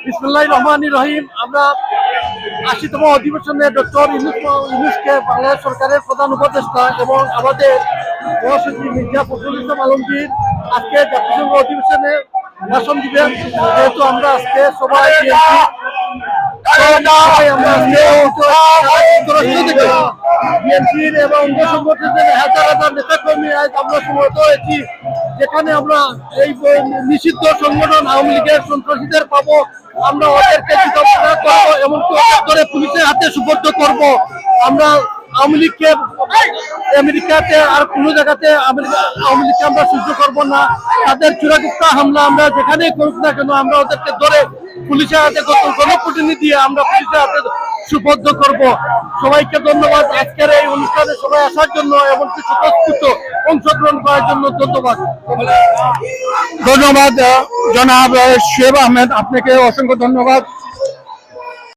বিসমিল্লাহির রহমানির রহিম। আমরা ৮০তম অধিবেশনে ডক্টর ইউনূসকে বাংলাদেশ সরকারের প্রধান উপদেষ্টা এবং আমাদের মহাসচিব মির্জা ফখরুল ইসলাম আলমগীর আজকে জাতিসংঘ অধিবেশনে ভাষণ দিবেন। যেহেতু আমরা আজকে সবাই বিএনপির এবং অঙ্গ সংগঠনের হাজার হাজার নেতাকর্মী আজ আমরা সমবেত হয়েছি, যেখানে আমরা এই নিষিদ্ধ সংগঠন আওয়ামী লীগের সন্ত্রাসীদের পাবো, আমরা ওদেরকে জিজ্ঞাসা করবো এবং ধরে পুলিশের হাতে সুপর্দ করব। আমরা আওয়ামী লীগকে আমেরিকাতে আর কোনো জায়গাতে আওয়ামী লীগকে আমরা সহ্য করবো না। তাদের চূড়াগুপ্তা হামলা আমরা যেখানেই করুক না কেন আমরা ওদেরকে ধরে পুলিশের হাতে গণপ্রতিনিধি দিয়ে আমরা পুলিশের হাতে সুপর্দ করব। সবাইকে ধন্যবাদ আজকের এই অনুষ্ঠানে সবাই আসার জন্য এবং স্বতঃস্ফূর্ত অংশগ্রহণ করার জন্য ধন্যবাদ। ধন্যবাদ জনাব শোয়েব আহমেদ, আপনাকে অসংখ্য ধন্যবাদ।